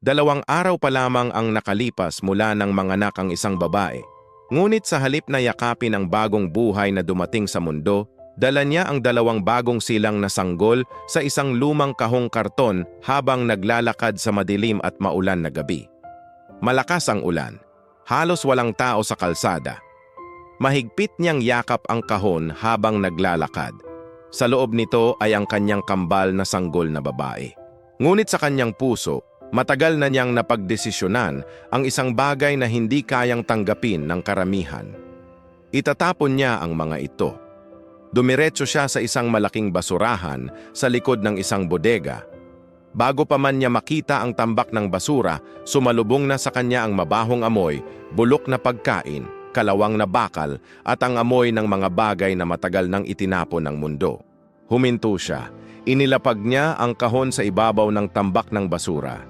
2 araw pa lamang ang nakalipas mula nang manganak ang isang babae. Ngunit sa halip na yakapin ang bagong buhay na dumating sa mundo, dala niya ang 2 bagong silang na sanggol sa isang lumang kahong karton habang naglalakad sa madilim at maulan na gabi. Malakas ang ulan. Halos walang tao sa kalsada. Mahigpit niyang yakap ang kahon habang naglalakad. Sa loob nito ay ang kanyang kambal na sanggol na babae. Ngunit sa kanyang puso, matagal na niyang napagdesisyonan ang isang bagay na hindi kayang tanggapin ng karamihan. Itatapon niya ang mga ito. Dumiretso siya sa isang malaking basurahan sa likod ng isang bodega. Bago pa man niya makita ang tambak ng basura, sumalubong na sa kanya ang mabahong amoy, bulok na pagkain, kalawang na bakal at ang amoy ng mga bagay na matagal nang itinapon ng mundo. Huminto siya. Inilapag niya ang kahon sa ibabaw ng tambak ng basura.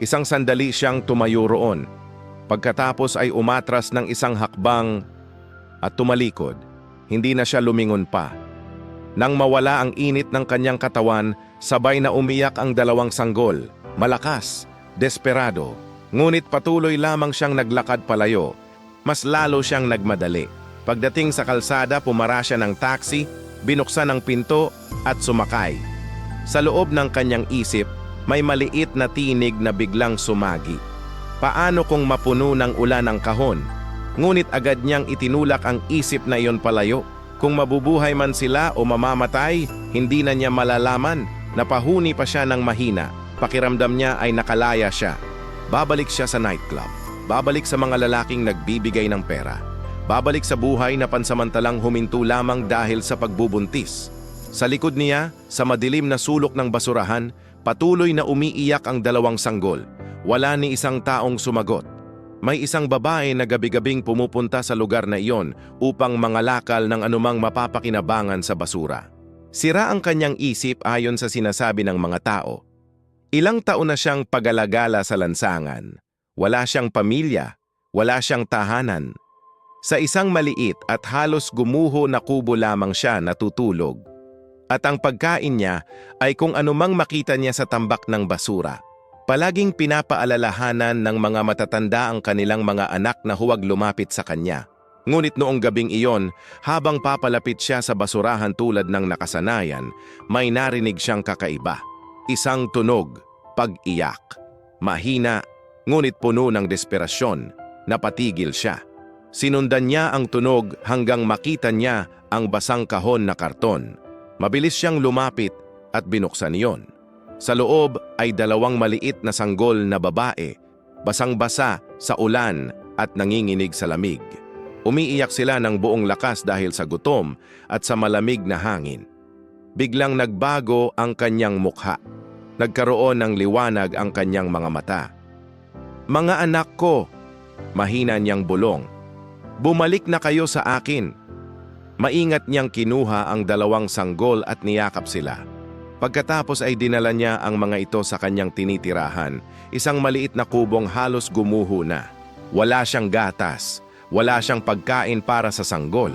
Isang sandali siyang tumayo roon. Pagkatapos ay umatras ng isang hakbang at tumalikod. Hindi na siya lumingon pa. Nang mawala ang init ng kanyang katawan, sabay na umiyak ang 2 sanggol. Malakas, desperado. Ngunit patuloy lamang siyang naglakad palayo. Mas lalo siyang nagmadali. Pagdating sa kalsada, pumara siya ng taxi, binuksan ang pinto at sumakay. Sa loob ng kanyang isip, may maliit na tinig na biglang sumagi. Paano kung mapuno ng ulan ang kahon? Ngunit agad niyang itinulak ang isip na iyon palayo. Kung mabubuhay man sila o mamamatay, hindi na niya malalaman. Napahuni pa siya ng mahina. Pakiramdam niya ay nakalaya siya. Babalik siya sa nightclub. Babalik sa mga lalaking nagbibigay ng pera. Babalik sa buhay na pansamantalang huminto lamang dahil sa pagbubuntis. Sa likod niya, sa madilim na sulok ng basurahan, patuloy na umiiyak ang 2 sanggol. Wala ni isang taong sumagot. May isang babae na gabi-gabing pumupunta sa lugar na iyon upang mangalakal ng anumang mapapakinabangan sa basura. Sira ang kanyang isip ayon sa sinasabi ng mga tao. Ilang taon na siyang pagalagala sa lansangan. Wala siyang pamilya, wala siyang tahanan. Sa isang maliit at halos gumuho na kubo lamang siya natutulog. At ang pagkain niya ay kung anumang makita niya sa tambak ng basura. Palaging pinapaalalahanan ng mga matatanda ang kanilang mga anak na huwag lumapit sa kanya. Ngunit noong gabing iyon, habang papalapit siya sa basurahan tulad ng nakasanayan, may narinig siyang kakaiba. Isang tunog, pag-iyak. Mahina, ngunit puno ng desperasyon. Napatigil siya. Sinundan niya ang tunog hanggang makita niya ang basang kahon na karton. Mabilis siyang lumapit at binuksan iyon. Sa loob ay 2 maliit na sanggol na babae, basang-basa sa ulan at nanginginig sa lamig. Umiiyak sila ng buong lakas dahil sa gutom at sa malamig na hangin. Biglang nagbago ang kanyang mukha. Nagkaroon ng liwanag ang kanyang mga mata. "Mga anak ko," mahina niyang bulong. "Bumalik na kayo sa akin." Maingat niyang kinuha ang 2 sanggol at niyakap sila. Pagkatapos ay dinala niya ang mga ito sa kanyang tinitirahan, isang maliit na kubong halos gumuho na. Wala siyang gatas, wala siyang pagkain para sa sanggol.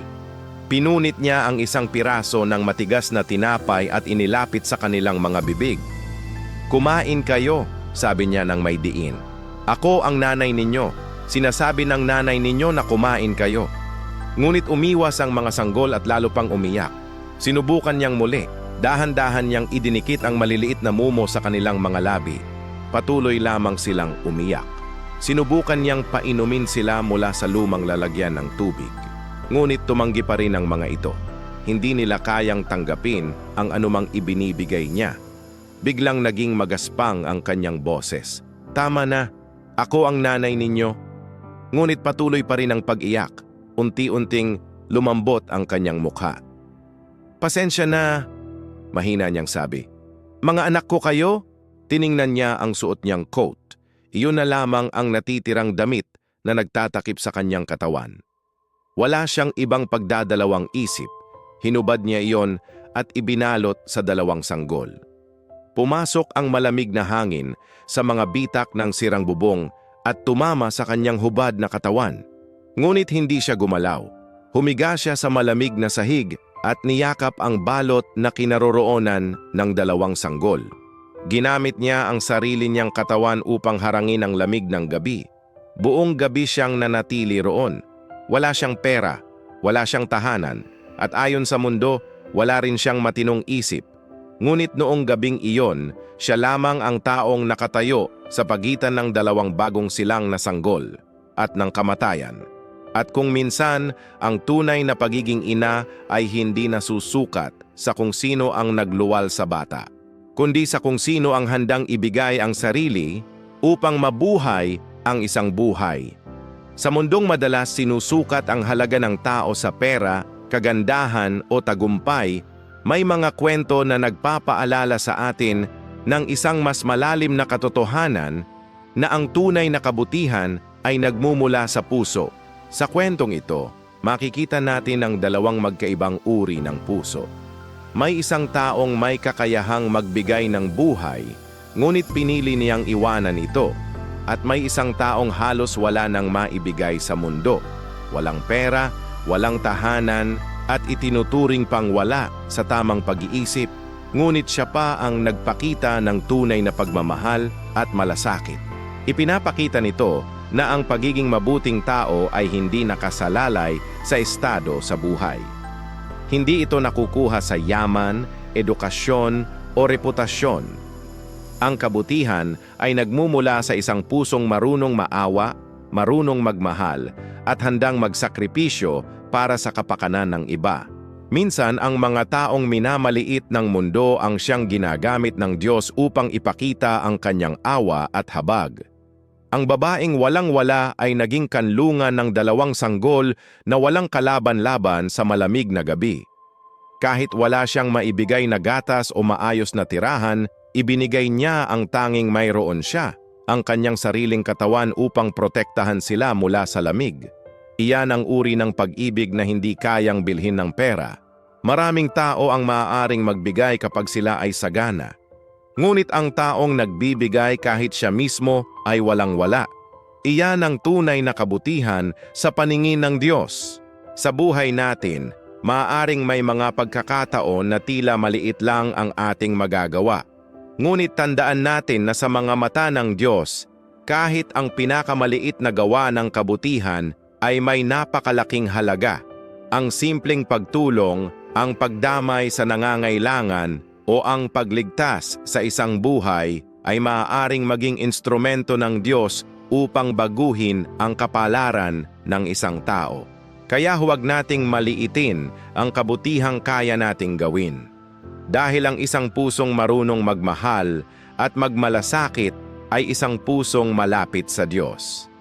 Pinunit niya ang isang piraso ng matigas na tinapay at inilapit sa kanilang mga bibig. "Kumain kayo," sabi niya ng may diin. "Ako ang nanay ninyo. Sinasabi ng nanay ninyo na kumain kayo." Ngunit umiwas ang mga sanggol at lalo pang umiyak. Sinubukan niyang muli. Dahan-dahan niyang idinikit ang maliliit na mumo sa kanilang mga labi. Patuloy lamang silang umiyak. Sinubukan niyang painumin sila mula sa lumang lalagyan ng tubig. Ngunit tumanggi pa rin ang mga ito. Hindi nila kayang tanggapin ang anumang ibinibigay niya. Biglang naging magaspang ang kanyang boses. "Tama na, ako ang nanay ninyo." Ngunit patuloy pa rin ang pag-iyak. Unti-unting lumambot ang kanyang mukha. "Pasensya na," mahina niyang sabi. "Mga anak ko kayo?" Tiningnan niya ang suot niyang coat. Iyon na lamang ang natitirang damit na nagtatakip sa kanyang katawan. Wala siyang ibang pagdadalawang isip. Hinubad niya iyon at ibinalot sa 2 sanggol. Pumasok ang malamig na hangin sa mga bitak ng sirang bubong at tumama sa kanyang hubad na katawan. Ngunit hindi siya gumalaw. Humiga siya sa malamig na sahig at niyakap ang balot na kinaroroonan ng 2 sanggol. Ginamit niya ang sarili niyang katawan upang harangin ang lamig ng gabi. Buong gabi siyang nanatili roon. Wala siyang pera, wala siyang tahanan, at ayon sa mundo, wala rin siyang matinong isip. Ngunit noong gabing iyon, siya lamang ang taong nakatayo sa pagitan ng dalawang bagong silang na sanggol at ng kamatayan. At kung minsan, ang tunay na pagiging ina ay hindi nasusukat sa kung sino ang nagluwal sa bata, kundi sa kung sino ang handang ibigay ang sarili upang mabuhay ang isang buhay. Sa mundong madalas sinusukat ang halaga ng tao sa pera, kagandahan o tagumpay, may mga kwento na nagpapaalala sa atin ng isang mas malalim na katotohanan na ang tunay na kabutihan ay nagmumula sa puso. Sa kwentong ito, makikita natin ang dalawang magkaibang uri ng puso. May isang taong may kakayahang magbigay ng buhay, ngunit pinili niyang iwanan ito. At may isang taong halos wala nang maibigay sa mundo. Walang pera, walang tahanan, at itinuturing pang wala sa tamang pag-iisip, ngunit siya pa ang nagpakita ng tunay na pagmamahal at malasakit. Ipinapakita nito na ang pagiging mabuting tao ay hindi nakasalalay sa estado sa buhay. Hindi ito nakukuha sa yaman, edukasyon o reputasyon. Ang kabutihan ay nagmumula sa isang pusong marunong maawa, marunong magmahal, at handang magsakripisyo para sa kapakanan ng iba. Minsan, ang mga taong minamaliit ng mundo ang siyang ginagamit ng Diyos upang ipakita ang kanyang awa at habag. Ang babaeng walang-wala ay naging kanlungan ng dalawang sanggol na walang kalaban-laban sa malamig na gabi. Kahit wala siyang maibigay na gatas o maayos na tirahan, ibinigay niya ang tanging mayroon siya, ang kanyang sariling katawan upang protektahan sila mula sa lamig. Iyan ang uri ng pag-ibig na hindi kayang bilhin ng pera. Maraming tao ang maaaring magbigay kapag sila ay sagana. Ngunit ang taong nagbibigay kahit siya mismo ay walang-wala. Iyan ang tunay na kabutihan sa paningin ng Diyos. Sa buhay natin, maaaring may mga pagkakataon na tila maliit lang ang ating magagawa. Ngunit tandaan natin na sa mga mata ng Diyos, kahit ang pinakamaliit na gawa ng kabutihan ay may napakalaking halaga. Ang simpleng pagtulong, ang pagdamay sa nangangailangan, o ang pagligtas sa isang buhay ay maaaring maging instrumento ng Diyos upang baguhin ang kapalaran ng isang tao. Kaya huwag nating maliitin ang kabutihang kaya nating gawin. Dahil ang isang pusong marunong magmahal at magmalasakit ay isang pusong malapit sa Diyos.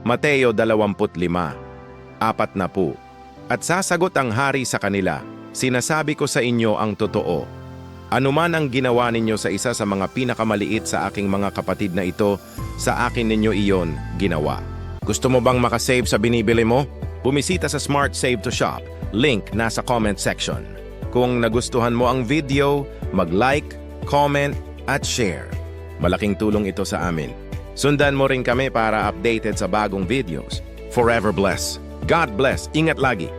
Mateo 25:40. At sasagot ang hari sa kanila, "Sinasabi ko sa inyo ang totoo. Anuman ang ginawa ninyo sa isa sa mga pinakamaliit sa aking mga kapatid na ito, sa akin ninyo iyon ginawa." Gusto mo bang makasave sa binibili mo? Bumisita sa Smart Save to Shop. Link nasa comment section. Kung nagustuhan mo ang video, mag-like, comment, at share. Malaking tulong ito sa amin. Sundan mo rin kami para updated sa bagong videos. Forever bless. God bless. Ingat lagi.